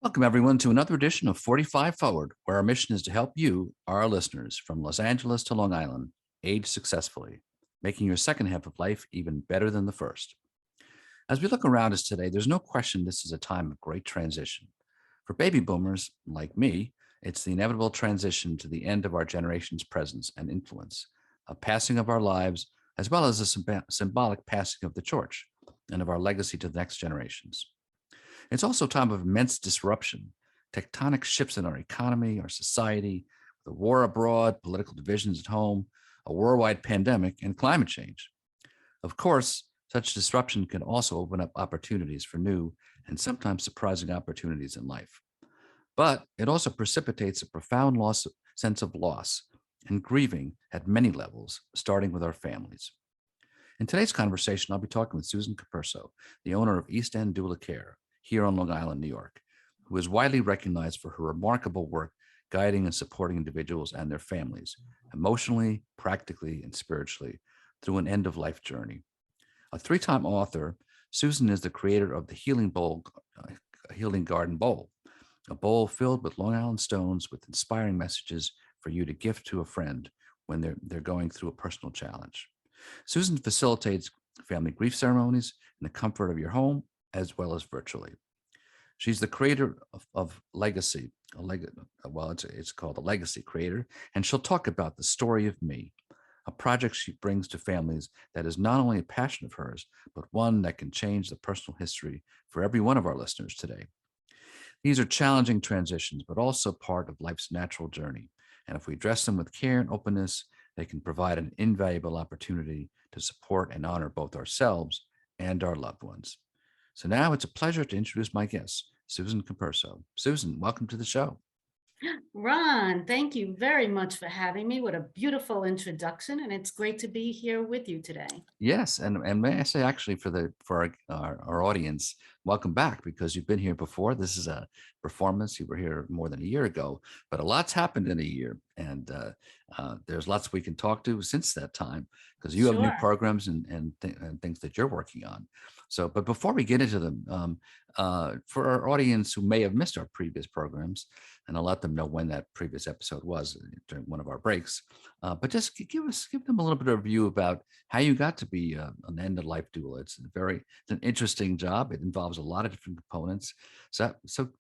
Welcome, everyone, to another edition of 45 Forward, where our mission is to help you, our listeners, from Los Angeles to Long Island, age successfully, making your second half of life even better than the first. As we look around us today, there's no question this is a time of great transition. For baby boomers like me, it's the inevitable transition to the end of our generation's presence and influence, a passing of our lives, as well as a symbolic passing of the torch and of our legacy to the next generations. It's also a time of immense disruption, tectonic shifts in our economy, our society, the war abroad, political divisions at home, a worldwide pandemic, and climate change. Of course, such disruption can also open up opportunities for new and sometimes surprising opportunities in life. But it also precipitates a profound sense of loss and grieving at many levels, starting with our families. In today's conversation, I'll be talking with Susan Capurso, the owner of East End Doula Care here on Long Island, New York, who is widely recognized for her remarkable work guiding and supporting individuals and their families, emotionally, practically, and spiritually, through an end-of-life journey. A three-time author, Susan is the creator of the Healing Garden Bowl, a bowl filled with Long Island stones with inspiring messages for you to gift to a friend when they're going through a personal challenge. Susan facilitates family grief ceremonies in the comfort of your home as well as virtually. She's the creator of Legacy, it's called a Legacy Creator, and she'll talk about the story of me, a project she brings to families that is not only a passion of hers, but one that can change the personal history for every one of our listeners today. These are challenging transitions, but also part of life's natural journey. And if we address them with care and openness, they can provide an invaluable opportunity to support and honor both ourselves and our loved ones. So now it's a pleasure to introduce my guest, Susan Capurso. Susan, welcome to the show. Ron, thank you very much for having me. What a beautiful introduction, and it's great to be here with you today. Yes, and may I say actually for our audience, welcome back because you've been here before. This is a performance. You were here more than a year ago, but a lot's happened in a year, and there's lots we can talk to since that time because you have new Sure. programs and things that you're working on. So, but before we get into them, for our audience who may have missed our previous programs, and I'll let them know when that previous episode was during one of our breaks. But just give them a little bit of a view about how you got to be an end of life doula. It's an interesting job. It involves a lot of different components. So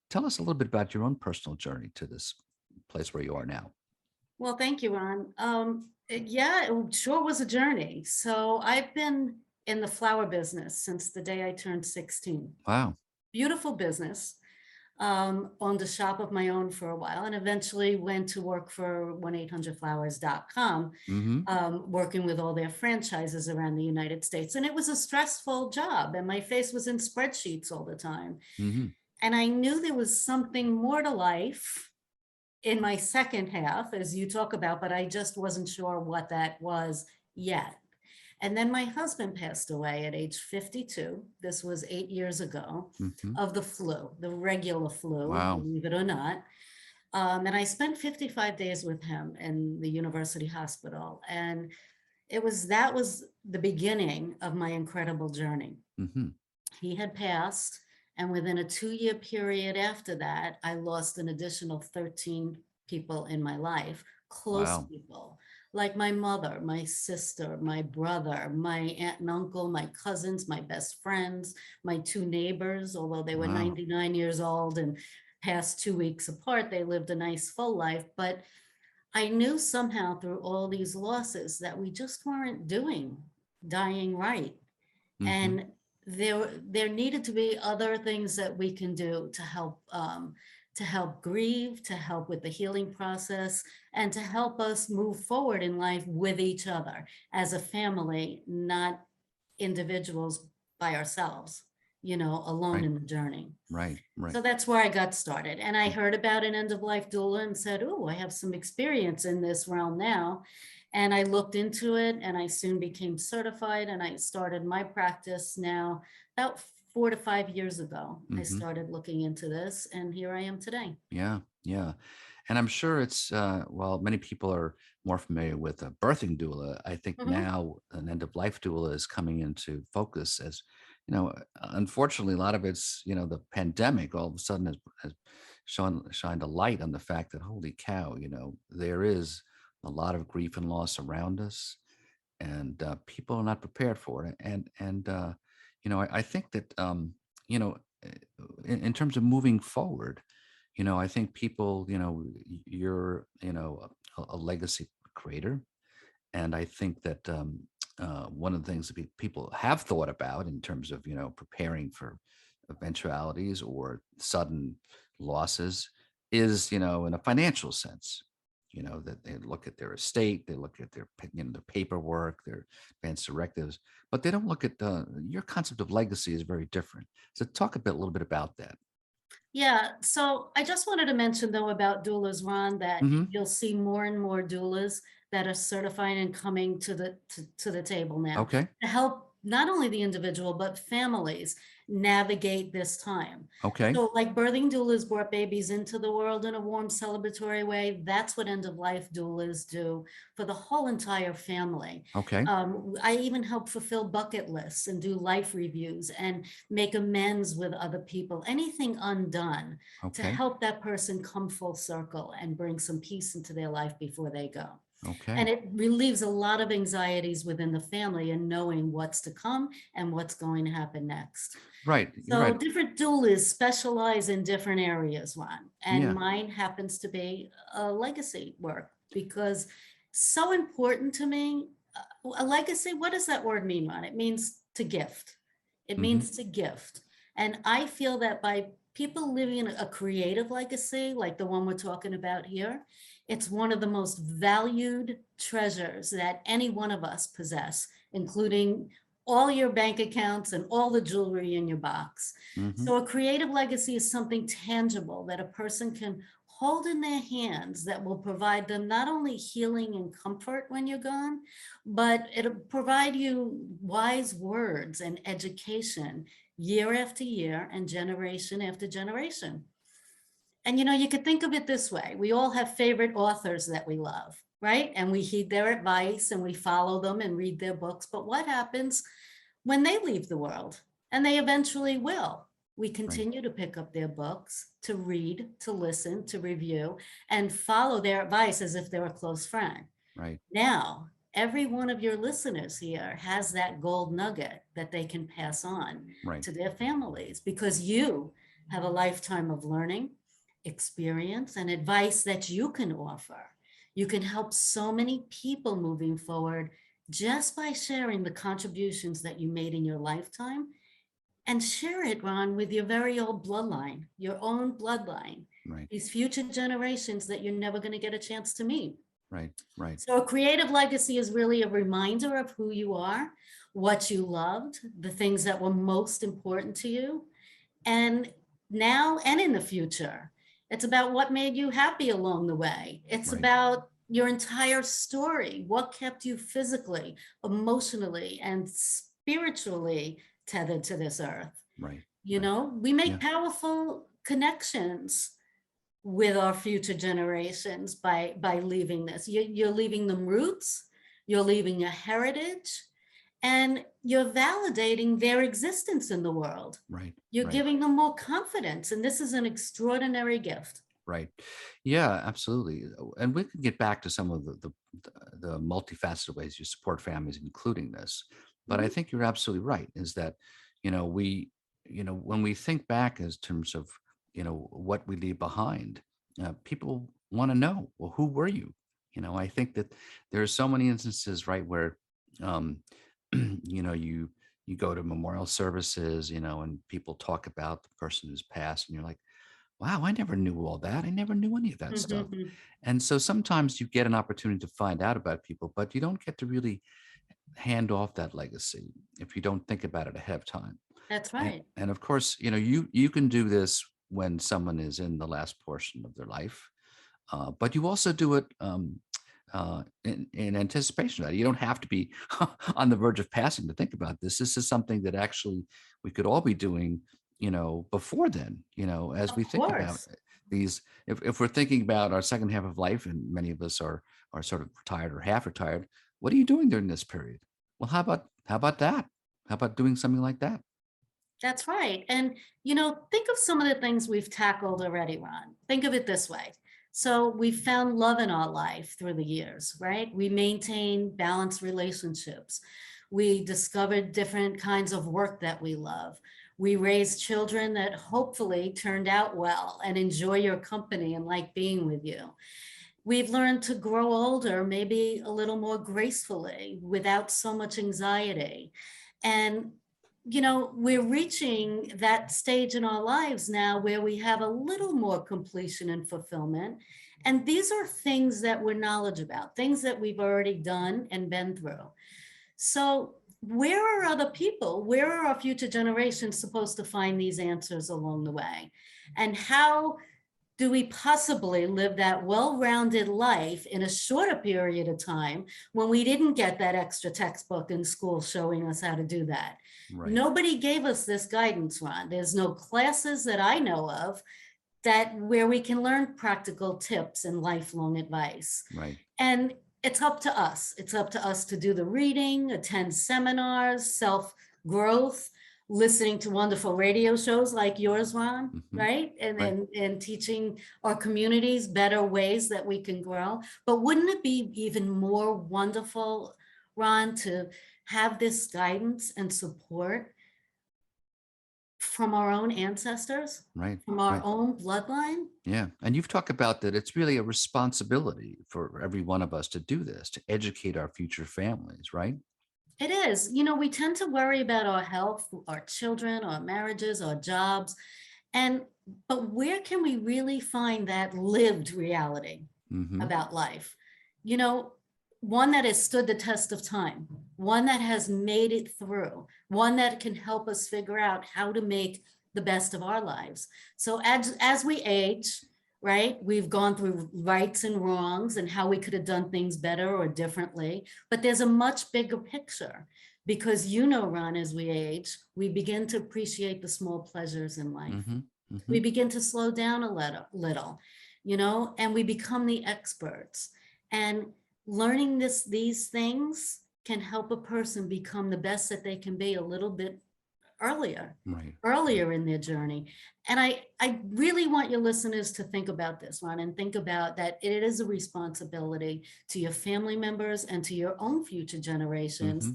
tell us a little bit about your own personal journey to this place where you are now. Well, thank you, Ron. Yeah, it sure was a journey. So I've been in the flower business since the day I turned 16. Wow. Beautiful business. Owned a shop of my own for a while and eventually went to work for 1-800-Flowers.com, Mm-hmm. working with all their franchises around the United States. And it was a stressful job, and my face was in spreadsheets all the time. Mm-hmm. And I knew there was something more to life in my second half, as you talk about, but I just wasn't sure what that was yet. And then my husband passed away at age 52. This was 8 years ago, Mm-hmm. of the flu, the regular flu, Wow. believe it or not. And I spent 55 days with him in the university hospital. And that was the beginning of my incredible journey. Mm-hmm. He had passed, and within a 2-year period after that, I lost an additional 13 people in my life, close Wow. people, like my mother, my sister, my brother, my aunt and uncle, my cousins, my best friends, my two neighbors. Although they were Wow. 99 years old and passed 2 weeks apart, they lived a nice full life. But I knew somehow through all these losses that we just weren't dying right. Mm-hmm. And there needed to be other things that we can do to help grieve, to help with the healing process, and to help us move forward in life with each other as a family, not individuals by ourselves, alone Right. in the journey. Right. Right. So that's where I got started. And I heard about an end of life doula and said, oh, I have some experience in this realm now. And I looked into it and I soon became certified and I started my practice now about 4 to 5 years ago. I Mm-hmm. started looking into this and here I am today. Yeah. Yeah. And I'm sure while many people are more familiar with a birthing doula, I think Mhm. now an end of life doula is coming into focus as unfortunately, a lot of it's, the pandemic all of a sudden has shined a light on the fact that, holy cow, there is a lot of grief and loss around us, and people are not prepared for it. And I think that, you know, in terms of moving forward, I think people, you're, a legacy creator. And I think that one of the things that people have thought about in terms of, preparing for eventualities or sudden losses is, in a financial sense, that they look at their estate, they look at their paperwork, their advance directives, but they don't look at your concept of legacy is very different. So talk a little bit about that. Yeah, so I just wanted to mention though about doulas, Ron, that Hmm. you'll see more and more doulas that are certified and coming to the table now Okay. to help not only the individual but families navigate this time. Okay. So like birthing doulas brought babies into the world in a warm celebratory way. That's what end of life doulas do for the whole entire family. Okay. I even help fulfill bucket lists and do life reviews and make amends with other people, anything undone to Okay. help that person come full circle and bring some peace into their life before they go. And Okay. it relieves a lot of anxieties within the family and knowing what's to come and what's going to happen next. Right. You're So right. different doulas specialize in different areas, Ron, and Yeah. mine happens to be a legacy work because so important to me. A legacy, what does that word mean, Ron? It means to gift. It Hmm. means to gift. And I feel that by people living a creative legacy, like the one we're talking about here, it's one of the most valued treasures that any one of us possess, including all your bank accounts and all the jewelry in your box. Hmm. So a creative legacy is something tangible that a person can hold in their hands that will provide them not only healing and comfort when you're gone, but it'll provide you wise words and education year after year and generation after generation. And you could think of it this way. We all have favorite authors that we love, right? And we heed their advice and we follow them and read their books. But what happens when they leave the world? And they eventually will. We Right. continue to pick up their books, to read, to listen, to review, and follow their advice as if they're a close friend. Right. Now, every one of your listeners here has that gold nugget that they can pass on Right. to their families because you have a lifetime of learning, experience, and advice that you can offer. You can help so many people moving forward just by sharing the contributions that you made in your lifetime and share it, Ron, with your very old bloodline, your own bloodline, Right. these future generations that you're never going to get a chance to meet. Right. Right. So a creative legacy is really a reminder of who you are, what you loved, the things that were most important to you, and now and in the future. It's about what made you happy along the way. It's Right. about your entire story, what kept you physically, emotionally, and spiritually tethered to this earth. Right. Right. We make Yeah. powerful connections with our future generations by leaving this. You're leaving them roots, you're leaving a heritage, and you're validating their existence in the world. Right. You're Right. giving them more confidence, and this is an extraordinary gift. Right. Yeah, absolutely. And we can get back to some of the multifaceted ways you support families, including this. But I Mhm. think you're absolutely right, is that, we, when we think back as terms of, what we leave behind, people want to know, well, who were you? I think that there are so many instances, right, where, um, you go to memorial services, and people talk about the person who's passed, and you're like, wow, I never knew all that. I never knew any of that stuff. Mhm. And so sometimes you get an opportunity to find out about people, but you don't get to really hand off that legacy if you don't think about it ahead of time. That's And, right. and of course, you can do this when someone is in the last portion of their life, but you also do it in anticipation of that. You don't have to be on the verge of passing to think about this. This is something that actually we could all be doing, before then, as Of we think about course. these. If we're thinking about our second half of life, and many of us are sort of retired or half retired, what are you doing during this period? Well, how about that? How about doing something like that? That's right. And, you know, think of some of the things we've tackled already, Ron. Think of it this way. So we found love in our life through the years, right? We maintained balanced relationships. We discovered different kinds of work that we love. We raised children that hopefully turned out well and enjoy your company and like being with you. We've learned to grow older, maybe a little more gracefully without so much anxiety. And, you know, we're reaching that stage in our lives now where we have a little more completion and fulfillment. And these are things that we're knowledge about, things that we've already done and been through. So, where are other people? Where are our future generations supposed to find these answers along the way? And how do we possibly live that well-rounded life in a shorter period of time when we didn't get that extra textbook in school showing us how to do that? Right. Nobody gave us this guidance, Ron. There's no classes that I know of that where we can learn practical tips and lifelong advice. Right. And it's up to us. It's up to us to do the reading, attend seminars, self growth, listening to wonderful radio shows like yours, Ron, Hmm. right? And, Right. and teaching our communities better ways that we can grow. But wouldn't it be even more wonderful, Ron, to have this guidance and support from our own ancestors, Right. from our Right. own bloodline? Yeah. And you've talked about that it's really a responsibility for every one of us to do this, to educate our future families, right? It is. You know, we tend to worry about our health, our children, our marriages, our jobs. And, but where can we really find that lived reality Hmm. about life? You know, one that has stood the test of time, one that has made it through, one that can help us figure out how to make the best of our lives. So as we age, right, we've gone through rights and wrongs and how we could have done things better or differently, but there's a much bigger picture because, you know, Ron, as we age, we begin to appreciate the small pleasures in life. Hmm. Hmm. We begin to slow down a little, you know, and we become the experts. And learning these things can help a person become the best that they can be a little bit earlier, Right. Right. earlier in their journey. And I really want your listeners to think about this one and think about that it is a responsibility to your family members and to your own future generations. Hmm.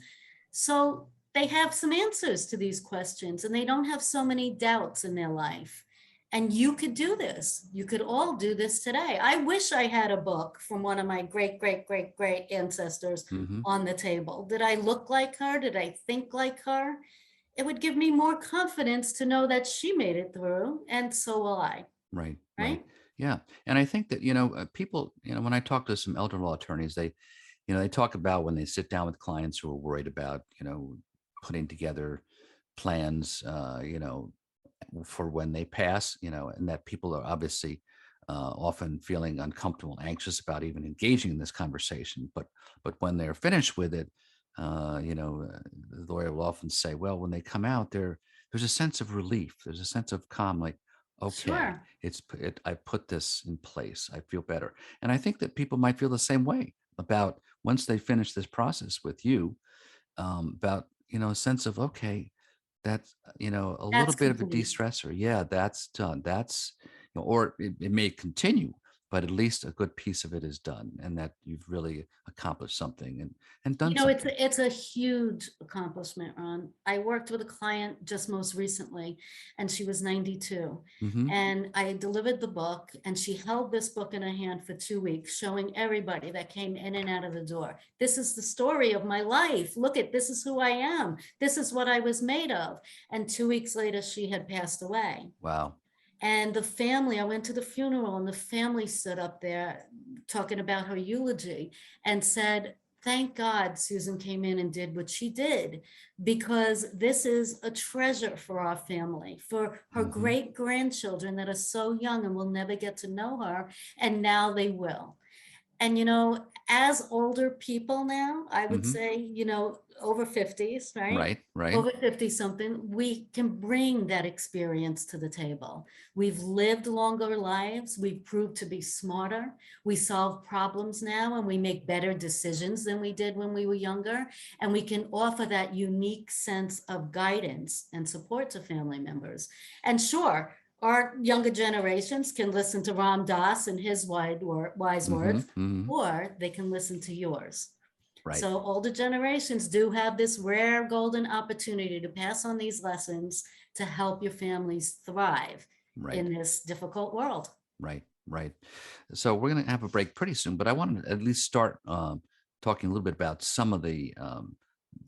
So they have some answers to these questions and they don't have so many doubts in their life. And you could do this. You could all do this today. I wish I had a book from one of my great, great, great, great ancestors Hmm. on the table. Did I look like her? Did I think like her? It would give me more confidence to know that she made it through, and so will I, Right. Right. right? Yeah. And I think that, people, when I talk to some elder law attorneys, they talk about when they sit down with clients who are worried about, putting together plans, for when they pass, and that people are obviously often feeling uncomfortable, anxious about even engaging in this conversation. But when they're finished with it, the lawyer will often say, well, when they come out, there's a sense of relief, there's a sense of calm, like, okay, Sure. I put this in place, I feel better. And I think that people might feel the same way about once they finish this process with you, about a sense of, okay, that's a little That's bit of a complete. de-stressor. Yeah, that's done. That's or it may continue, but at least a good piece of it is done, and that you've really accomplished something and You done know, something. it's a huge accomplishment, Ron. I worked with a client just most recently, and she was 92. Hmm. And I delivered the book, and she held this book in her hand for 2 weeks, showing everybody that came in and out of the door. This is the story of my life. Look at this is who I am. This is what I was made of. And 2 weeks later, she had passed away. Wow. And the family, I went to the funeral, and the family stood up there talking about her eulogy and said, thank God Susan came in and did what she did, because this is a treasure for our family, for her Hmm. great grandchildren that are so young and will never get to know her. And now they will. And, you know, as older people now, I would Hmm. say, you know, over 50s, right? Right. Right. Over 50 something, we can bring that experience to the table. We've lived longer lives. We've proved to be smarter. We solve problems now and we make better decisions than we did when we were younger. And we can offer that unique sense of guidance and support to family members. And sure, our younger generations can listen to Ram Dass and his wise Mm-hmm. words, Mm-hmm. or they can listen to yours. Right. So older generations do have this rare golden opportunity to pass on these lessons to help your families thrive Right. in this difficult world. Right. Right. So we're going to have a break pretty soon, but I want to at least start talking a little bit about some of the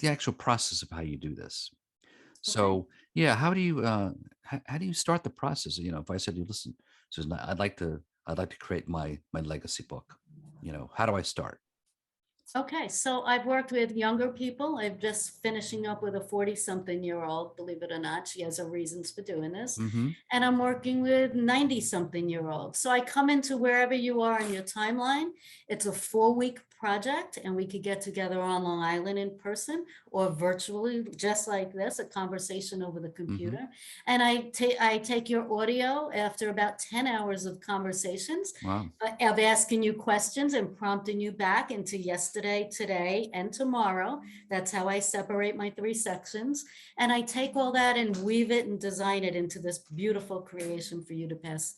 actual process of how you do this. Okay. So yeah, how do you start the process? If I said to you, listen, Susan, I'd like to create my legacy book. How do I start? Okay, so I've worked with younger people. I'm just finishing up with a 40-something-year-old, believe it or not. She has her reasons for doing this. Mm-hmm. And I'm working with 90-something-year-olds. So I come into wherever you are in your timeline. It's a 4-week project, and we could get together on Long Island in person or virtually, just like this, a conversation over the Mm-hmm. computer. And I take your audio after about 10 hours of conversations Wow. of asking you questions and prompting you back into yesterday, today, and tomorrow. That's how I separate my 3 sections. And I take all that and weave it and design it into this beautiful creation for you to pass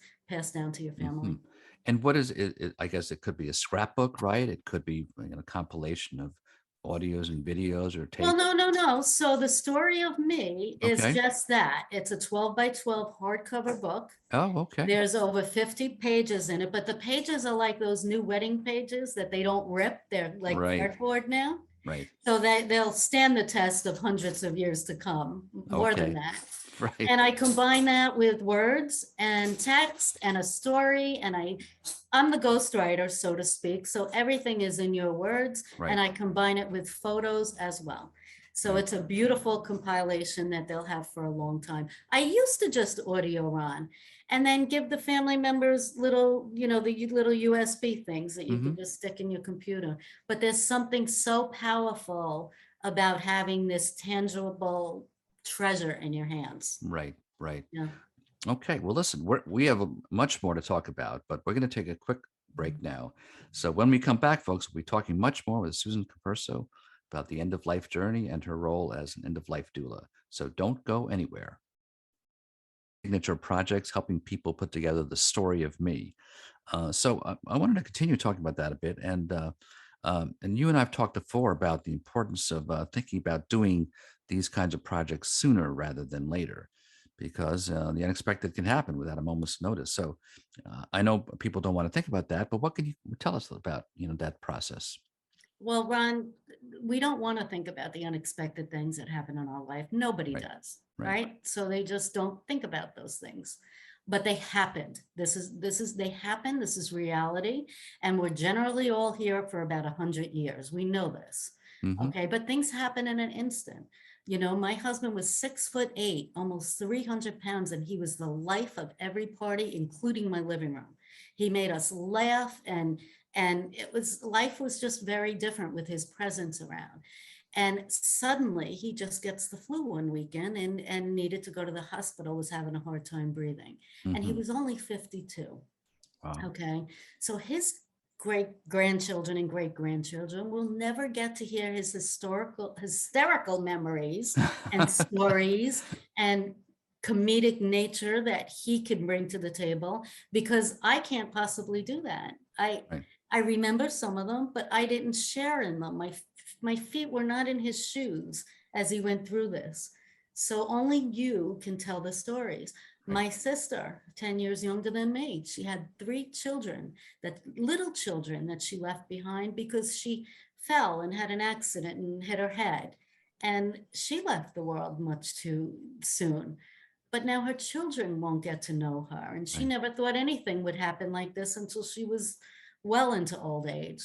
down to your Mm-hmm. family. And what is it? I guess it could be a scrapbook, right? It could be a compilation of audios and videos or Well, tapes. no, no, no. So the story of me is Okay. just that. It's a 12 by 12 hardcover book. Oh, okay. There's over 50 pages in it, but the pages are like those new wedding pages that they don't rip. They're like Right. cardboard now. Right. So that they'll stand the test of hundreds of years to come, more than Okay. that. Right. And I combine that with words and text and a story. And I'm the ghostwriter, so to speak. So everything is in your words, and Right. I combine it with photos as well. So Right. it's a beautiful compilation that they'll have for a long time. I used to just audio on and then give the family members little, the little USB things that you Mm-hmm. could just stick in your computer. But there's something so powerful about having this tangible treasure in your hands. Right. Right. Yeah. Okay. Well, listen, we have much more to talk about, but we're going to take a quick break now. So when we come back, folks, we'll be talking much more with Susan Capurso about the end of life journey and her role as an end of life doula. So don't go anywhere. Signature projects helping people put together the story of me. So I wanted to continue talking about that a bit, and you and I've talked before about the importance of thinking about doing these kinds of projects sooner rather than later, because the unexpected can happen without a moment's notice. So I know people don't want to think about that, but what can you tell us about that process? Well, Ron, we don't want to think about the unexpected things that happen in our life. Nobody Right, does, right. right? So they just don't think about those things. But they happened. They happen. This is reality. And we're generally all here for about 100 years. We know this. Hmm. Okay. But things happen in an instant. My husband was 6'8", almost 300 pounds, and he was the life of every party, including my living room. He made us laugh, and life was just very different with his presence around. And suddenly he just gets the flu one weekend and needed to go to the hospital, was having a hard time breathing. And he Hmm. was only 52. Wow. Okay. So his great grandchildren and great grandchildren will never get to hear his hysterical memories and stories and comedic nature that he can bring to the table, because I can't possibly do that. Right. I remember some of them, but I didn't share in them. My feet were not in his shoes as he went through this. So only you can tell the stories. Right. My sister, 10 years younger than me, she had 3 children, little children that she left behind because she fell and had an accident and hit her head. And she left the world much too soon. But now her children won't get to know her. And she Right. never thought anything would happen like this until she was well into old age.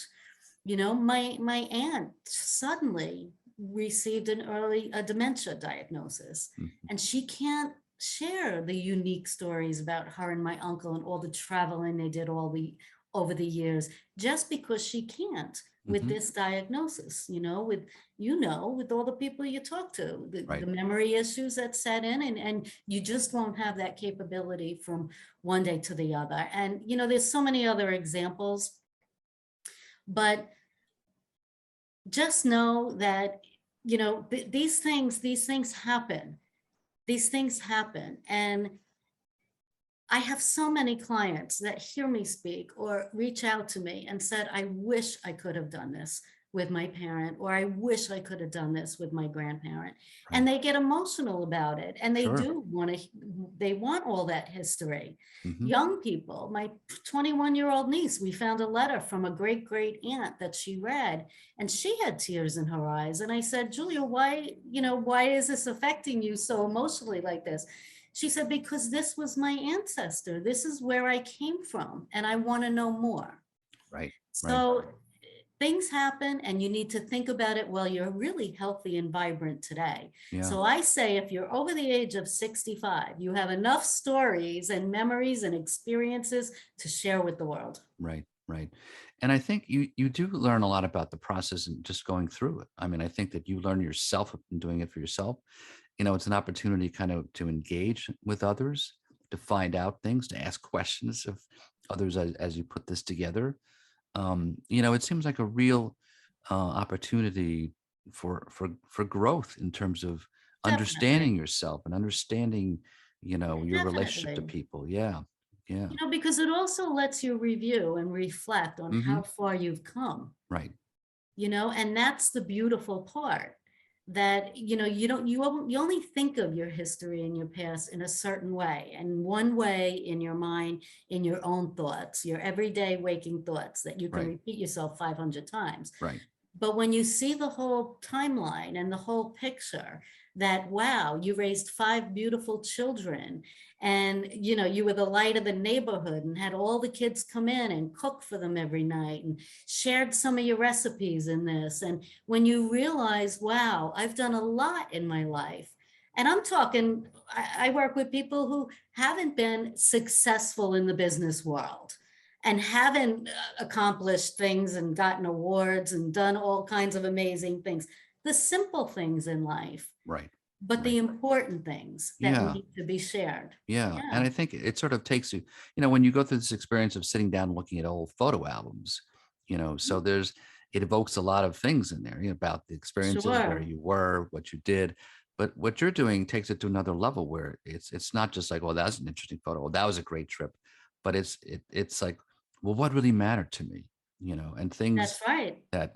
My aunt suddenly received a dementia diagnosis, Mhm. and she can't share the unique stories about her and my uncle and all the traveling they did over the years, just because she can't. with Hmm. this diagnosis, with all the people you talk to, the Right. memory issues that set in, and you just won't have that capability from one day to the other. And, there's so many other examples, but just know that, these things happen. These things happen. And I have so many clients that hear me speak or reach out to me and said, I wish I could have done this with my parent, or I wish I could have done this with my grandparent. Right. And they get emotional about it. And they Sure. do they want all that history. Hmm. Young people, my 21-year-old niece, we found a letter from a great great aunt that she read, and she had tears in her eyes. And I said, Julia, why is this affecting you so emotionally like this? She said, because this was my ancestor. This is where I came from, and I want to know more. Right. Right. So things happen, and you need to think about it while you're really healthy and vibrant today. Yeah. So I say, if you're over the age of 65, you have enough stories and memories and experiences to share with the world. Right. Right. And I think you do learn a lot about the process and just going through it. I mean, I think that you learn yourself in doing it for yourself. It's an opportunity kind of to engage with others, to find out things, to ask questions of others as you put this together. It seems like a real opportunity for growth in terms of Definitely. understanding yourself and understanding, your relationship to Definitely. people. Yeah. Yeah. Because it also lets you review and reflect on Hmm. how far you've come. Right. And that's the beautiful part, that you only think of your history and your past in a certain way, and one way in your mind, in your own thoughts, your everyday waking thoughts that you can Right. repeat yourself 500 times. Right. But when you see the whole timeline and the whole picture, that wow, you raised 5 beautiful children, and you were the light of the neighborhood and had all the kids come in and cook for them every night and shared some of your recipes in this. And when you realize, wow, I've done a lot in my life. And I'm talking, I work with people who haven't been successful in the business world and haven't accomplished things and gotten awards and done all kinds of amazing things. The simple things in life, Right. but the Right. important things that Yeah. need to be shared. Yeah. And Yeah, I think it sort of takes you, when you go through this experience of sitting down and looking at old photo albums, so it evokes a lot of things in there, about the experiences, where sure. you were, what you did. But what you're doing takes it to another level, where it's not just like, well, that was an interesting photo. Well, that was a great trip. But it's like, well, what really mattered to me, and things That's right. that,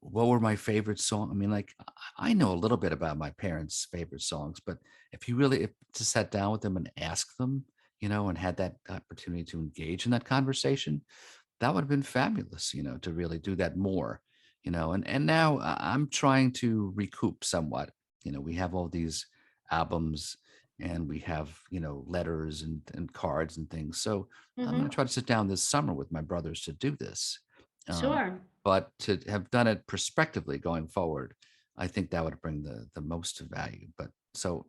what were my favorite songs? I mean, like, I know a little bit about my parents' favorite songs, but if to sat down with them and ask them, and had that opportunity to engage in that conversation, that would have been fabulous, to really do that more, and now I'm trying to recoup somewhat. We have all these albums, and we have, letters and cards and things. So I'm going to Hmm. try to sit down this summer with my brothers to do this. Um, Sure. but to have done it prospectively going forward, I think that would bring the most value. But so.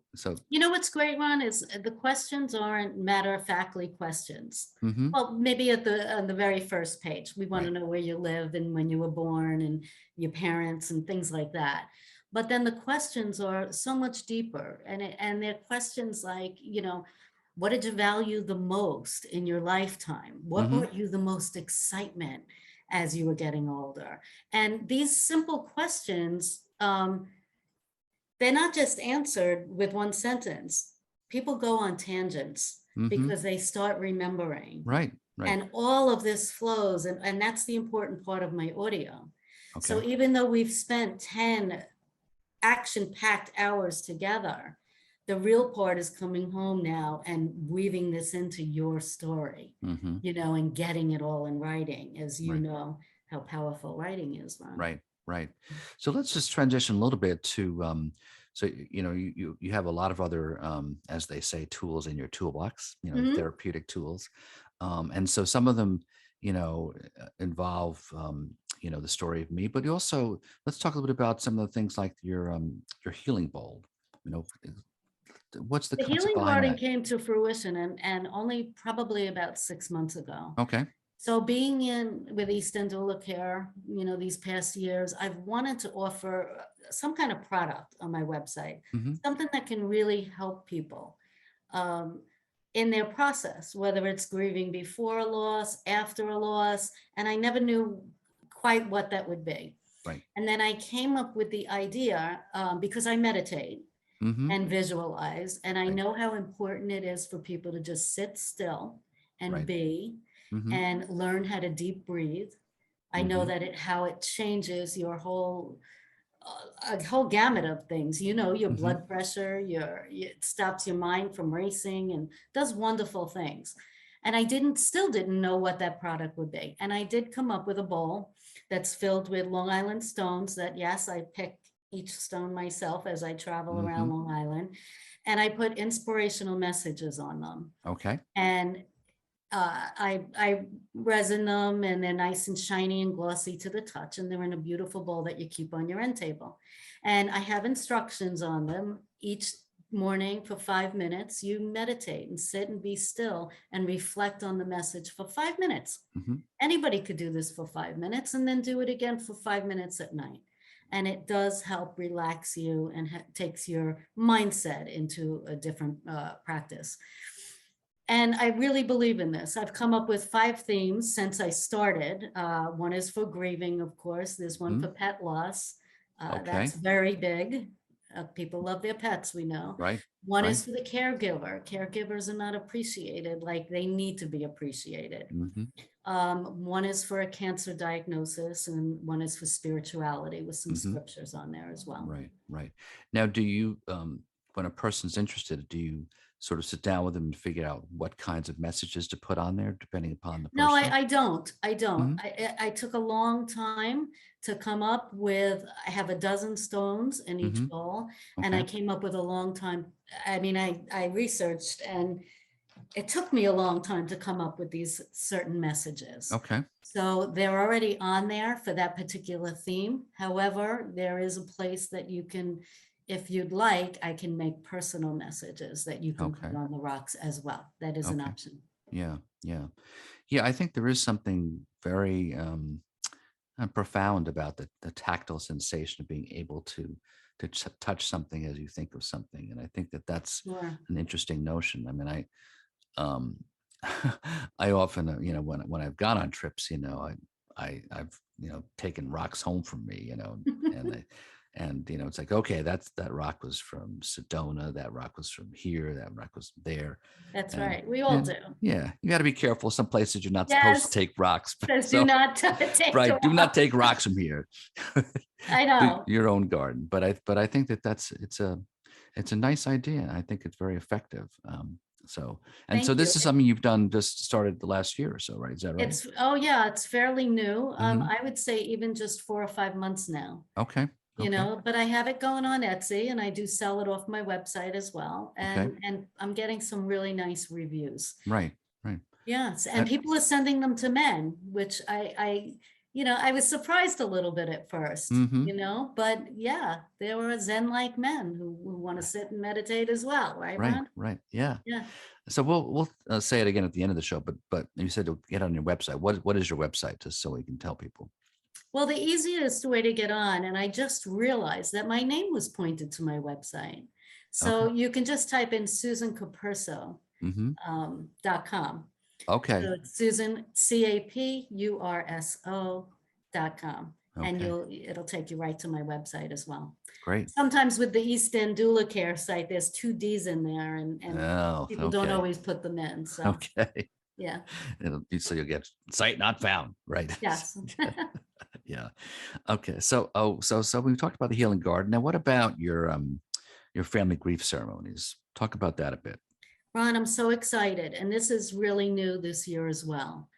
What's great, Ron, is the questions aren't matter-of-factly questions. Hmm. Well, maybe on the very first page, we want to Right. know where you lived and when you were born and your parents and things like that. But then the questions are so much deeper, and they're questions like, what did you value the most in your lifetime? What Hmm. brought you the most excitement as you were getting older? And these simple questions, they're not just answered with one sentence. People go on tangents Hmm. because they start remembering. Right. Right. And all of this flows, and that's the important part of my audio. So Okay. even though we've spent 10 action-packed hours together, the real part is coming home now and weaving this into your story, Hmm. and getting it all in writing, as you Right. know how powerful writing is, Ron. Right, right. So let's just transition a little bit to so you have a lot of other as they say, tools in your toolbox, Mhm. therapeutic tools. And so some of them, involve the story of me, but you also, let's talk a little bit about some of the things like your healing bowl. You know, what's the The concept healing behind garden that? came to fruition and only probably about 6 months ago. Okay. So being in with East End Doula Care, these past years, I've wanted to offer some kind of product on my website, Hmm. something that can really help people um, in their process, whether it's grieving before a loss, after a loss, and I never knew quite what that would be. Right. And then I came up with the idea because I meditate Hmm. and visualize, and I Right. know how important it is for people to just sit still and Right. be Hmm. and learn how to deep breathe. I know Hmm. that how it changes your a whole gamut of things, your Hmm. blood pressure, it stops your mind from racing and does wonderful things. And I still didn't know what that product would be. And I did come up with a bowl that's filled with Long Island stones that, yes, I pick each stone myself as I travel around Hmm. Long Island. And I put inspirational messages on them. Okay. And I resin them, and they're nice and shiny and glossy to the touch, and they're in a beautiful bowl that you keep on your end table. And I have instructions on them. Each morning for 5 minutes, you meditate and sit and be still and reflect on the message for 5 minutes. Hmm. Anybody could do this for 5 minutes and then do it again for 5 minutes at night. And it does help relax you and takes your mindset into a different practice. And I really believe in this. I've come up with 5 themes since I started. One is for grieving, of course. There's one Hmm. for pet loss. That's Okay. very big. People love their pets, we know. Right. One Right. is for the caregiver. Caregivers are not appreciated like they need to be appreciated. Hmm. One is for a cancer diagnosis, and one is for spirituality with some Hmm. scriptures on there as well. Right. Right. Now, do you, when a person's interested, do you sort of sit down with them and figure out what kinds of messages to put on there, depending upon the No, person? I don't. I don't. Hmm. I took a long time to come up with, I have a dozen stones in each Hmm. bowl, and I Okay. came up with a long time. I mean, I researched, and it took me a long time to come up with these certain messages. Okay. So they're already on there for that particular theme. However, there is a place that you can, if you'd like, I can make personal messages that you can put Okay. on the rocks as well. That is an Okay. option. Yeah. Yeah. Yeah. I think there is something very profound about the tactile sensation of being able to touch something as you think of something, and I think that that's Sure. an interesting notion. I mean, um, I often, when I've gone on trips, I've taken rocks home from me, and it's like, okay, that rock was from Sedona, that rock was from here, that rock was there, That's and right. We all and do. yeah, you got to be careful. Some places you're not supposed to Yes. take rocks, Says do so not take right, do not take rocks. rocks from here. I To know. your own garden. But I think that it's a nice idea. I think it's very effective. So Thank you. this is something you've done just started the last year or so, right? Is that right? Oh yeah, it's fairly new. Hmm. I would say even just 4 or 5 months now, Okay. Okay. but I have it going on Etsy, and I do sell it off my website as well. Okay. And I'm getting some really nice reviews. Right. Right. Yes, and That, people are sending them to men, which I was surprised a little bit at first, hmm. but yeah, there were Zen-like men who want to sit and meditate as well, right, Right. Ron? Right. Yeah. Yeah. So we'll say it again at the end of the show, but you said to get on your website. What is your website, just so we can tell people? Well, the easiest way to get on, and I just realized that my name was pointed to my website. So Okay. you can just type in Susan Capurso, Hmm. .com. Okay. So it's Susan, CAPURSO.com. And Okay. it'll take you right to my website as well. Great. Sometimes with the East End Doula Care site, there's 2 Ds in there, and Oh, people don't okay. always put them in. So Okay. yeah, So you'll get site not found, right? yes. Yeah. Okay. So we talked about the healing garden. Now, what about your family grief ceremonies? Talk about that a bit. Ron, I'm so excited. And this is really new this year as well.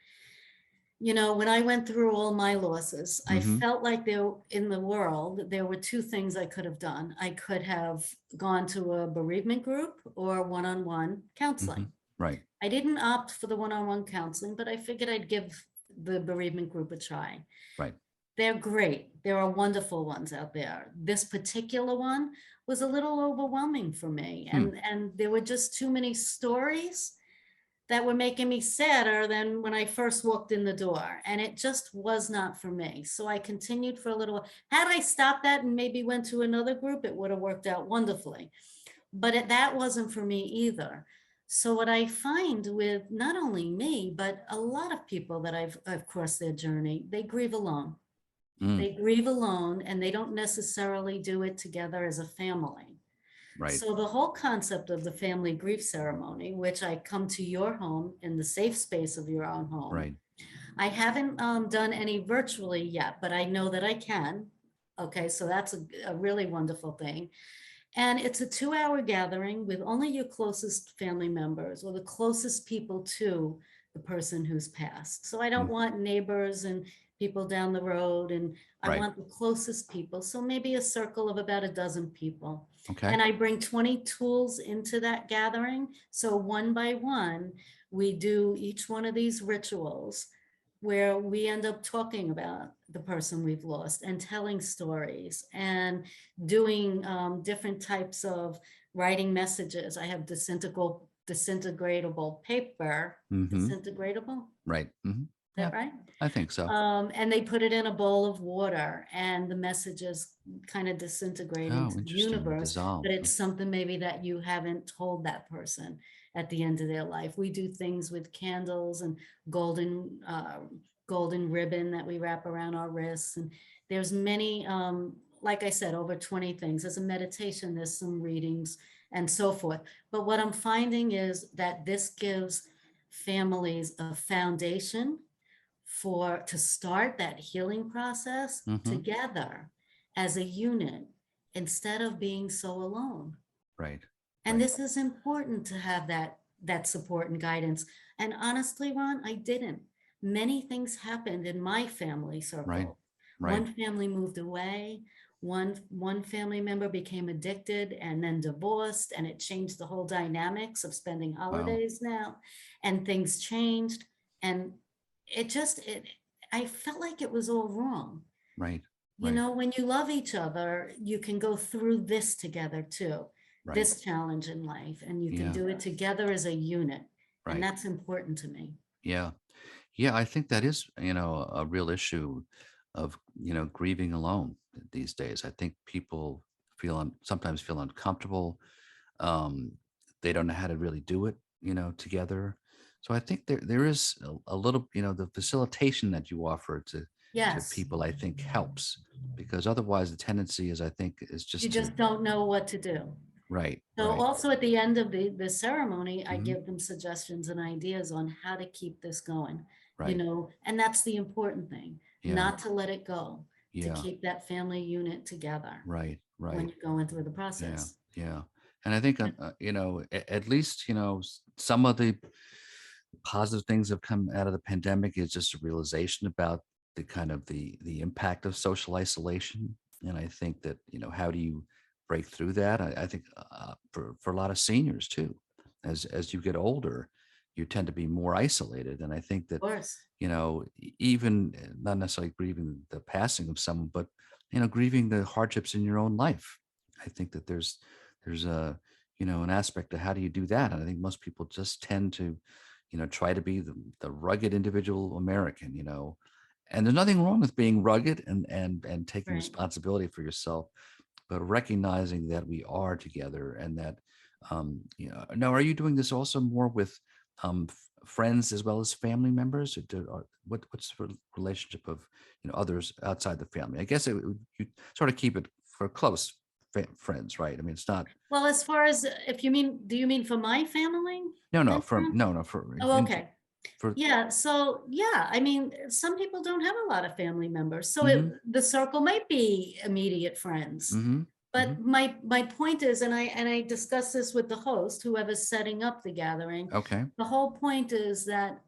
When I went through all my losses, I Hmm. felt like in the world, there were 2 things I could have done. I could have gone to a bereavement group or one-on-one Hmm. counseling. Right. I didn't opt for the one-on-one counseling, but I figured I'd give the bereavement group a try. Right. They're great. There are wonderful ones out there. This particular one was a little overwhelming for me. Hmm. And there were just too many stories that were making me sadder than when I first walked in the door. And it just was not for me. So I continued for a little while. Had I stopped that and maybe went to another group, it would have worked out wonderfully. But that wasn't for me either. So what I find with not only me, but a lot of people that I've crossed their journey, they grieve alone. Mm, They grieve alone and they don't necessarily do it together as a family. right. So the whole concept of the family grief ceremony, which I come to your home in the safe space of your own home. Right. I haven't done any virtually yet, but I know that I can. Okay, so that's a really wonderful thing. And it's a 2-hour gathering with only your closest family members or the closest people to the person who's passed. So I don't Mm, want neighbors and people down the road, and I right. want the closest people. So maybe a circle of about a dozen people. Okay. And I bring 20 tools into that gathering. So one by one, we do each one of these rituals where we end up talking about the person we've lost and telling stories and doing different types of writing messages. I have disintegratable paper, Mm-hmm. disintegratable, is Right. Mm-hmm. Yeah, that right? I think so. And they put it in a bowl of water and the messages kind of disintegrate Oh, into the interesting. universe, Dissolve. but it's something maybe that you haven't told that person at the end of their life. We do things with candles and golden golden ribbon that we wrap around our wrists, and there's many like I said, over 20 things. There's a meditation, there's some readings and so forth. But what I'm finding is that this gives families a foundation for to start that healing process Mm-hmm. together as a unit instead of being so alone. Right. And Right. this is important to have that support and guidance. And honestly, Ron, I didn't. Many things happened in my family Right. circle. Right. One family moved away, one family member became addicted and then divorced, and it changed the whole dynamics of spending Wow. holidays now, and things changed. And it I felt like it was all wrong. Right. You Right. know, when you love each other, you can go through this together too, Right. this challenge in life, and you can Yeah. do it together as a unit. And Right. that's important to me. Yeah. Yeah. I think that is, a real issue of, grieving alone these days. I think people sometimes feel uncomfortable. Um, they don't know how to really do it, together. So I think there is a little, the facilitation that you offer to Yes, people, I think helps, because otherwise the tendency is, I think, is you just to, just don't know what to do. right, So right. also at the end of the ceremony, I Hmm. give them suggestions and ideas on how to keep this going, Right. and that's the important thing, Yeah. not to let it go, to Yeah. keep that family unit together Right. when Right. you're going through the Yeah. process. Yeah. And I think, at least, some of the positive things have come out of the pandemic is just a realization about the kind of the impact of social isolation. And I think that, how do you break through that? I think for a lot of seniors too, as you get older, you tend to be more isolated. And I think Of that, course, even not necessarily grieving the passing of someone, but, grieving the hardships in your own life. I think that there's a, an aspect of how do you do that? And I think most people just tend to, try to be the rugged individual American, and there's nothing wrong with being rugged and taking right. responsibility for yourself, but recognizing that we are together and that, now, are you doing this also more with friends as well as family members? Or what's the relationship of, others outside the family? I guess you sort of keep it for close friends, right? I mean, it's not. Well, as far as if you mean, do you mean for my family? No, no, Then, from Ron? no, no, for Oh, okay. for. Yeah, so yeah, I mean, some people don't have a lot of family members, so Mm-hmm, the circle might be immediate friends. mm-hmm, mm-hmm. But my point is, and I discuss this with the host, whoever's setting up the gathering, Okay. the whole point is that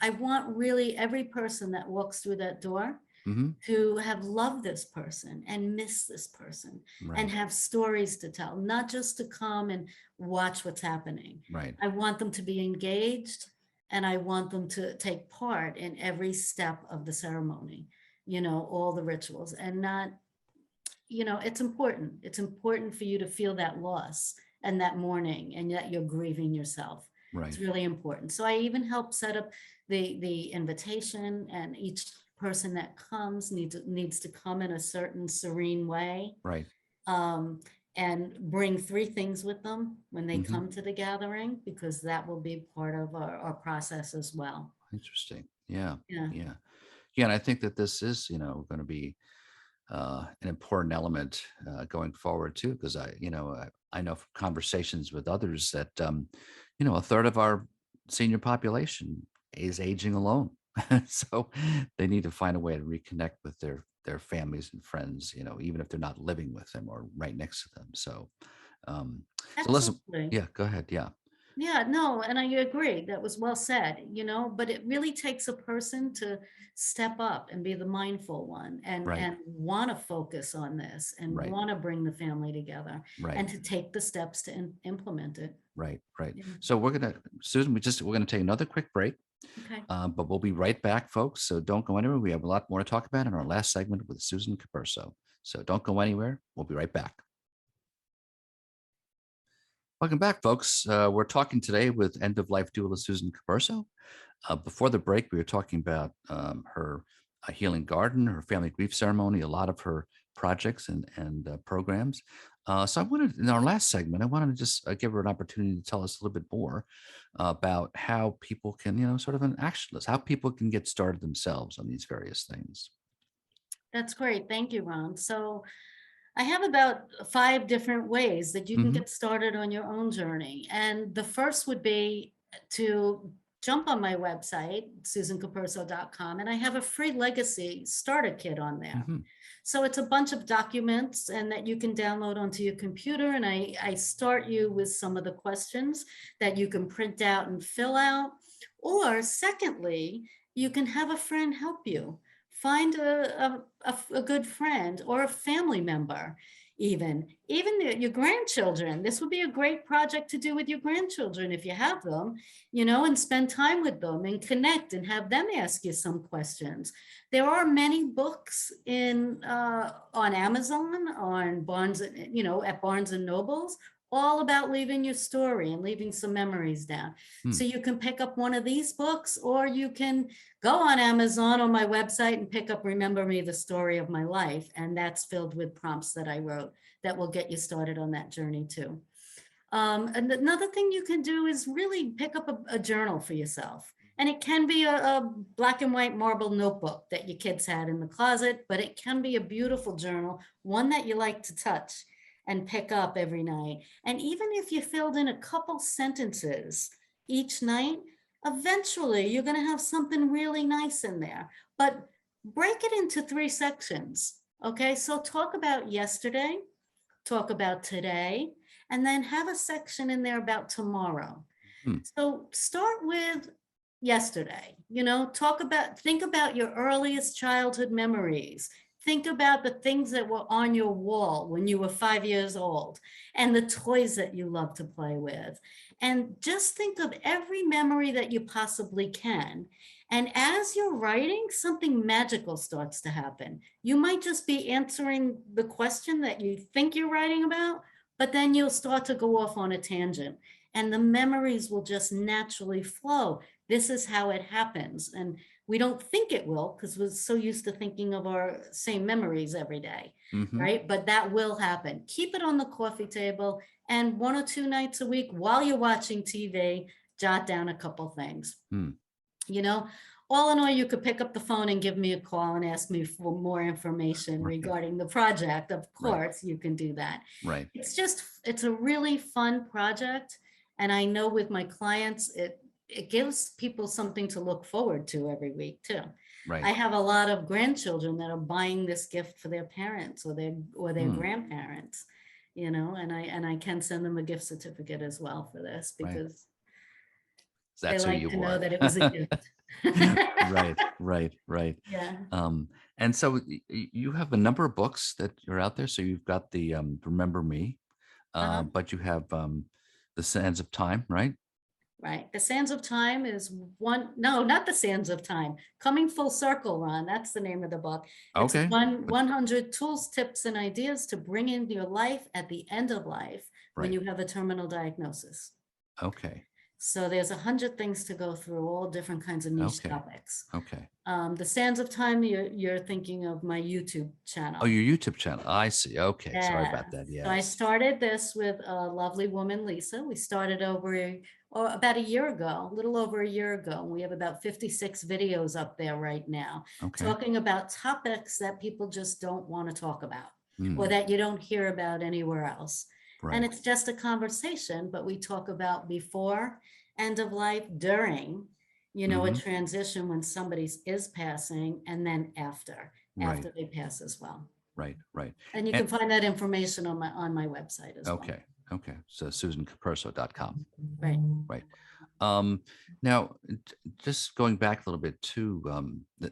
I want really every person that walks through that door Mm-hmm. to have loved this person and missed this person and Right. have stories to tell, not just to come and watch what's happening. Right. I want them to be engaged and I want them to take part in every step of the ceremony, all the rituals, and not, it's important. It's important for you to feel that loss and that mourning and that you're grieving yourself. Right. It's really important. So I even help set up the invitation, and each person that comes needs to come in a certain serene way, Right. um, and bring three things with them when they Hmm. come to the gathering, because that will be part of our process as well. Interesting. Yeah. Yeah, Yeah. Yeah. And I think that this is, going to be an important element going forward too, because I know from conversations with others that a third of our senior population is aging alone, so they need to find a way to reconnect with their families and friends, even if they're not living with them or right next to them. Um, so listen, absolutely. yeah, go ahead, yeah, Yeah, no, and I agree. That was well said, but it really takes a person to step up and be the mindful one, and right, want to focus on this and right, want to bring the family together right. and to take the steps to implement it. Right, right. Yeah. So Susan, we're gonna take another quick break, Okay. but we'll be right back, folks. So don't go anywhere. We have a lot more to talk about in our last segment with Susan Capurso. So don't go anywhere. We'll be right back. Welcome back, folks. We're talking today with end of life doula Susan Capurso. Before the break, we were talking about her healing garden, her family grief ceremony, a lot of her projects and programs. So I wanted, in our last segment, I wanted to just give her an opportunity to tell us a little bit more about how people can, sort of an action list, how people can get started themselves on these various things. That's great. Thank you, Ron. So I have about five different ways that you can Hmm. get started on your own journey. And the first would be to jump on my website, susancapurso.com, and I have a free legacy starter kit on there. Hmm. So it's a bunch of documents and that you can download onto your computer. And I start you with some of the questions that you can print out and fill out. Or secondly, you can have a friend help you. Find a good friend or a family member, even your grandchildren. This would be a great project to do with your grandchildren if you have them, and spend time with them and connect and have them ask you some questions. There are many books in on Amazon, on Barnes, at Barnes and Nobles, all about leaving your story and leaving some memories down. Hmm. So you can pick up one of these books, or you can go on Amazon on my website and pick up Remember Me, the Story of My Life. And that's filled with prompts that I wrote that will get you started on that journey too. And another thing you can do is really pick up a journal for yourself. And it can be a black and white marble notebook that your kids had in the closet, but it can be a beautiful journal, one that you like to touch and pick up every night. And even if you filled in a couple sentences each night, eventually you're going to have something really nice in there. But break it into three sections. Okay, so talk about yesterday, talk about today, and then have a section in there about tomorrow. Hmm. So start with yesterday, think about your earliest childhood memories. Think about the things that were on your wall when you were 5 years old and the toys that you love to play with. And just think of every memory that you possibly can. And as you're writing, something magical starts to happen. You might just be answering the question that you think you're writing about, but then you'll start to go off on a tangent and the memories will just naturally flow. This is how it happens. And we don't think it will because we're so used to thinking of our same memories every day, Hmm. right? But that will happen. Keep it on the coffee table, and 1 or 2 nights a week while you're watching TV, jot down a couple things. Hmm. You know, all in all, you could pick up the phone and give me a call and ask me for more information Right. regarding the project. Of Right. course, you can do that. Right. It's a really fun project. And I know with my clients, it gives people something to look forward to every week too. Right. I have a lot of grandchildren that are buying this gift for their parents or their Hmm. grandparents, and I can send them a gift certificate as well for this Right. because they That's who like you to know are. that it was a gift. Right, right, right. Yeah. Um, and so you have a number of books that are out there. So you've got the Remember Me, Uh-huh. but you have the Sands of Time, right? Right. The Sands of Time is one, no, not the Sands of Time. Coming Full Circle, Ron. That's the name of the book. It's Okay, one but 100 tools, tips, and ideas to bring into your life at the end of life when right. you have a terminal diagnosis. Okay, So there's 100 things to go through, all different kinds of niche Okay. topics. Okay. The Sands of Time, you're thinking of my YouTube Oh, channel. your YouTube channel. I see. Okay. Sorry Yeah. about that. So I Yes. started this with a lovely woman, Lisa. We started or about a year ago, a little over a year ago. We have about 56 videos up there right now, Okay. talking about topics that people just don't want to talk about or Mm, that you don't hear about anywhere else. And right. it's just a conversation, but we talk about before, end of life, during, a Hmm. transition when somebody is passing, and then Right. after they pass as well. Right. Right. And you And can find that information on my website as well. okay. Okay. So susancapurso.com. Right. Right. Um, now, just going back a little bit to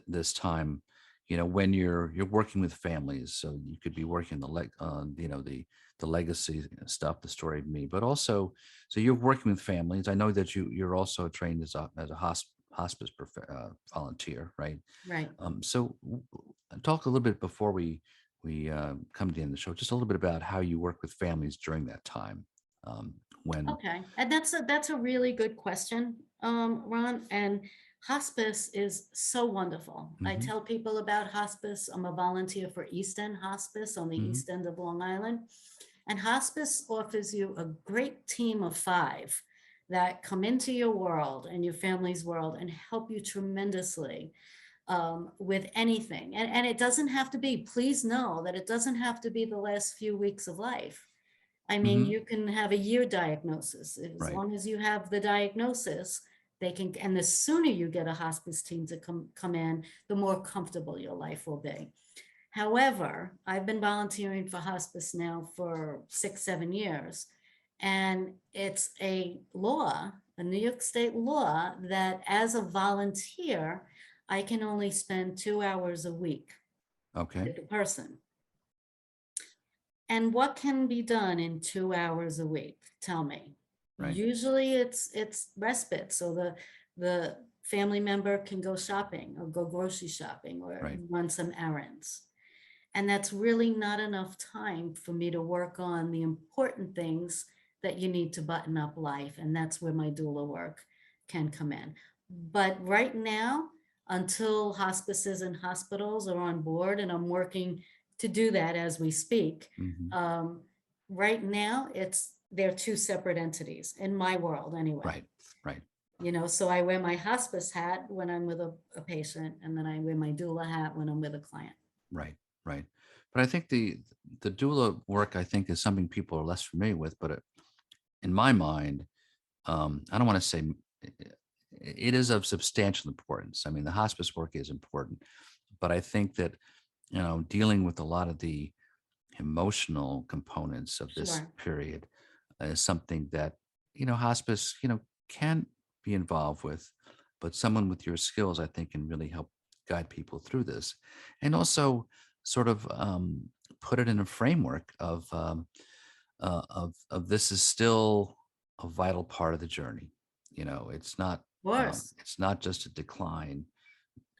this time, when you're working with families, so you could be working the legacy stuff, the story of me, but also, so you're working with families. I know that you're also trained as a hospice volunteer, right? Right. So talk a little bit before we come to the end of the show, just a little bit about how you work with families during that time. Um, when Okay. And that's a really good question, Ron. And hospice is so wonderful. I Mhm, tell people about hospice. I'm a volunteer for East End Hospice on the mhm, East End of Long Island. And hospice offers you a great team of 5 that come into your world and your family's world and help you tremendously with anything. And it doesn't have to be, please know that it doesn't have to be the last few weeks of life. I mean, mhm. you can have a year diagnosis. As Right. long as you have the diagnosis, they can, and the sooner you get a hospice team to come in, the more comfortable your life will be. However, I've been volunteering for hospice now for 6, 7 years, and it's a law, a New York State law, that as a volunteer, I can only spend 2 hours a week Okay. with the person. And what can be done in 2 hours a week? Tell me. Right. Usually it's respite. So the family member can go shopping or go grocery shopping or Right. run some errands. And that's really not enough time for me to work on the important things that you need to button up life. And that's where my doula work can come in. But right now, until hospices and hospitals are on board, and I'm working to do that as we speak, Mhm. um, right now they're 2 separate entities in my world anyway. Right. Right. So I wear my hospice hat when I'm with a patient, and then I wear my doula hat when I'm with a client. Right. Right. But I think the doula work, I think, is something people are less familiar with. But in my mind, I don't want to say it is of substantial importance. I mean, the hospice work is important, but I think that dealing with a lot of the emotional components of this Sure. period is something that hospice can be involved with, but someone with your skills I think can really help guide people through this, and also sort of put it in a framework of this is still a vital part of the journey. Of course. It's not just a decline.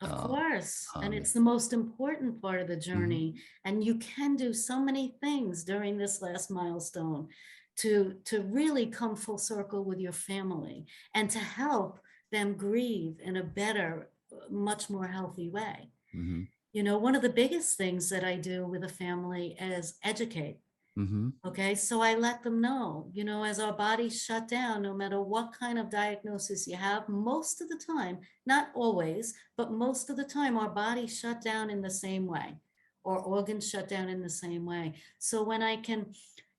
Of uh, course. And um, it's the most important part of the mhm, journey. And you can do so many things during this last milestone to really come full circle with your family and to help them grieve in a better, much more healthy way. mhm, One of the biggest things that I do with a family is educate. mhm, Okay, so I let them know, as our bodies shut down, no matter what kind of diagnosis you have, most of the time, not always, but most of the time, our bodies shut down in the same way, or organs shut down in the same way. So when I can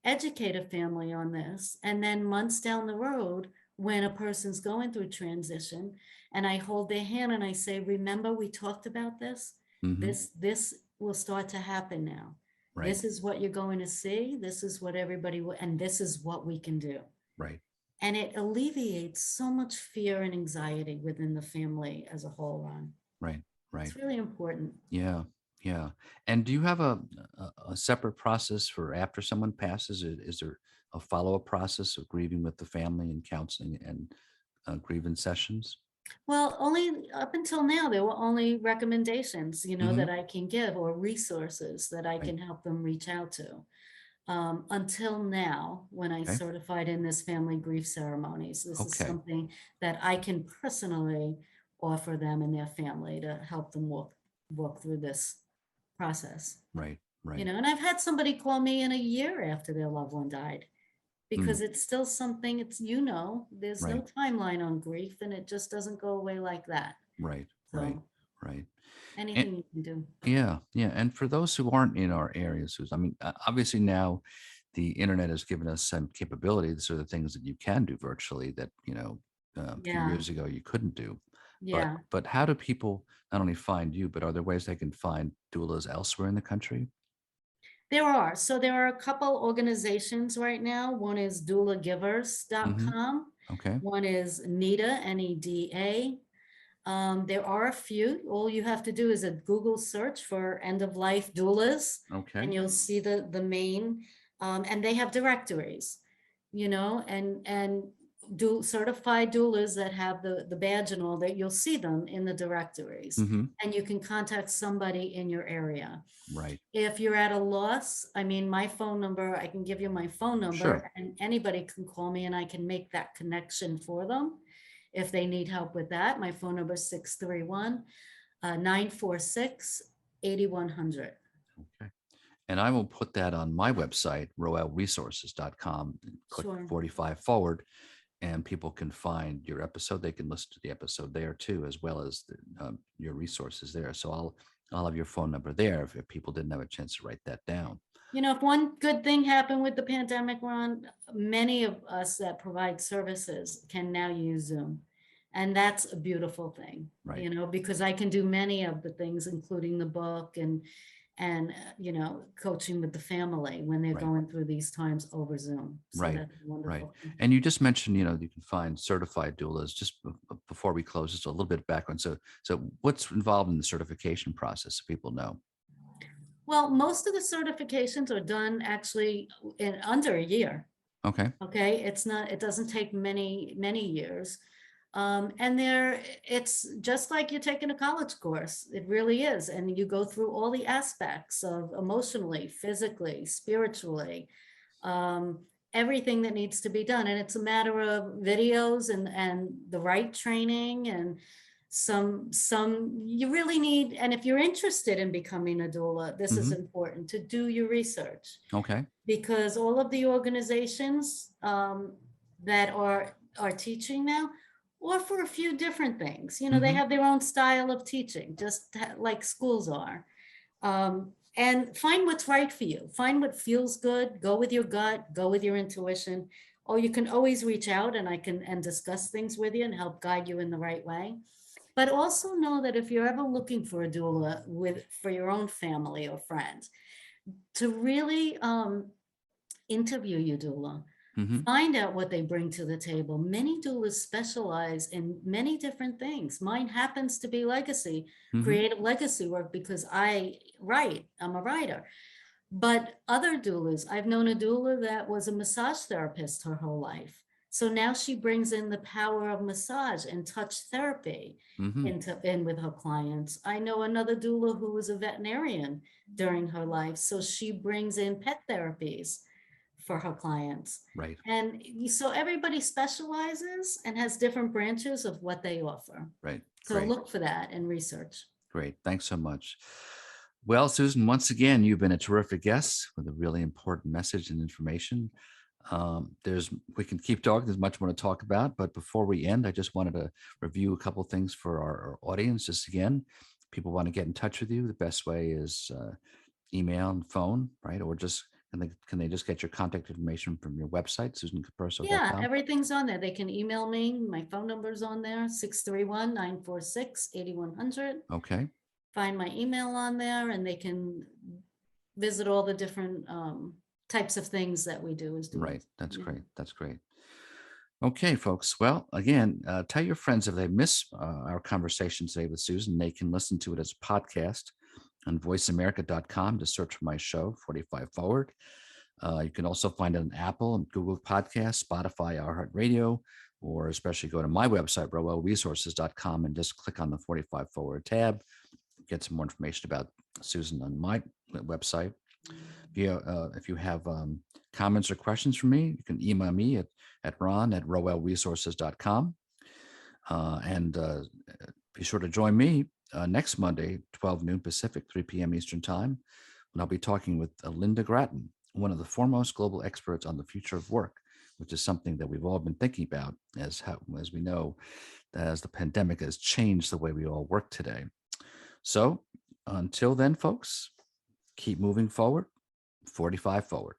educate a family on this, and then months down the road, when a person's going through transition, and I hold their hand and I say, remember, we talked about this? mhm. This will start to happen now. Right. This is what you're going to see. This is what everybody will, and this is what we can do. Right. And it alleviates so much fear and anxiety within the family as a whole, Ron. Right. Right. It's really important. Yeah. Yeah. And do you have a separate process for after someone passes? Is there a follow-up process of grieving with the family and counseling and grievance sessions? Well, only up until now, there were only recommendations, Hmm. that I can give or resources that I Right. can help them reach out to. until now, when I Okay. certified in this family grief ceremonies. This is Okay. something that I can personally offer them and their family to help them walk through this process. Right. You Right. know, and I've had somebody call me in a year after their loved one died Mm, because it's still something, it's, there's no right. timeline on grief and it just doesn't go away like that. Right. Right. So Right. And anything you can do. yeah, yeah. And for those who aren't in our areas, I mean, obviously now the internet has given us some capabilities. So the things that you can do virtually that, a few Yeah. years ago you couldn't do. But Yeah. but how do people not only find you, but are there ways they can find doulas elsewhere in the country? There are. So there are a couple organizations right now. One is Hmm. doulagivers.com. Okay. One is NEDA, NEDA. There are a few. All you have to do is a Google search for end of life doulas, Okay. and you'll see the main. And they have directories, and do certified doulas that have the badge and all that. You'll see them in the directories, Hmm. and you can contact somebody in your area. Right. If you're at a loss, I mean, my phone number, I can give you my phone Sure. number and anybody can call me and I can make that connection for them. If they need help with that, my phone number is 631 946 8100. Okay. And I will put that on my website, roelresources.com, and click Sure. 45 forward, and people can find your episode. They can listen to the episode there too, as well as your resources there. So I'll have your phone number there if people didn't have a chance to write that down. If one good thing happened with the pandemic, Ron, many of us that provide services can now use Zoom. And that's a beautiful thing, Right. because I can do many of the things, including the book and coaching with the family when they're Right. going through these times over Zoom. So Right. that's a Right. wonderful thing. And you just mentioned, you can find certified doulas. Just before we close, just a little bit of background. So what's involved in the certification process, so people know? Well, most of the certifications are done actually in under a year. Okay. Okay, it doesn't take many years. And it's just like you're taking a college course. It really is. And you go through all the aspects of emotionally, physically, spiritually, um, everything that needs to be done. And it's a matter of videos and the right training and some you really need. And if you're interested in becoming a doula, this is Hmm. important to do your research Okay. because all of the organizations that are teaching now offer a few different things. They Hmm. have their own style of teaching, just like schools are. And find what's right for you. Find what feels good. Go with your gut. Go with your intuition. Or you can always reach out, and I can and discuss things with you and help guide you in the right way. But also know that if you're ever looking for a doula for your own family or friends, to really interview your doula. Hmm. Find out what they bring to the table. Many doulas specialize in many different things. Mine happens to be legacy, Hmm. creative legacy work because I write, I'm a writer. But other doulas, I've known a doula that was a massage therapist her whole life. So now she brings in the power of massage and touch therapy Hmm. in with her clients. I know another doula who was a veterinarian during her life. So she brings in pet therapies for her clients. Right. And so everybody specializes and has different branches of what they offer. Right. So Great. look for that and research. Great. Thanks so much. Well, Susan, once again, you've been a terrific guest with a really important message and information. We can keep talking. There's much more to talk about, but before we end, I just wanted to review a couple of things for our audience. Just again, people want to get in touch with you. The best way is email and phone, right? Or just can they just get your contact information from your website, Yeah, susancapurso.com? everything's on there. They can email me. My phone number's on there, 631 946 8100. Okay. Find my email on there and they can visit all the different types of things that we do as Right. doulas. That's Yeah. great. That's great. Okay, folks. Well, again, tell your friends if they miss our conversation today with Susan, they can listen to it as a podcast on voiceamerica.com to search for my show, 45 Forward. You can also find it on Apple and Google Podcasts, Spotify, iHeartRadio, or especially go to my website, roelresources.com, and just click on the 45 Forward tab. Get some more information about Susan on my website. If you have comments or questions for me, you can email me at ron@roelresources.com. And be sure to join me next Monday, 12 noon Pacific, 3 p.m. Eastern Time, when I'll be talking with Linda Grattan, one of the foremost global experts on the future of work, which is something that we've all been thinking about as we know, as the pandemic has changed the way we all work today. So until then, folks, keep moving forward, 45 forward.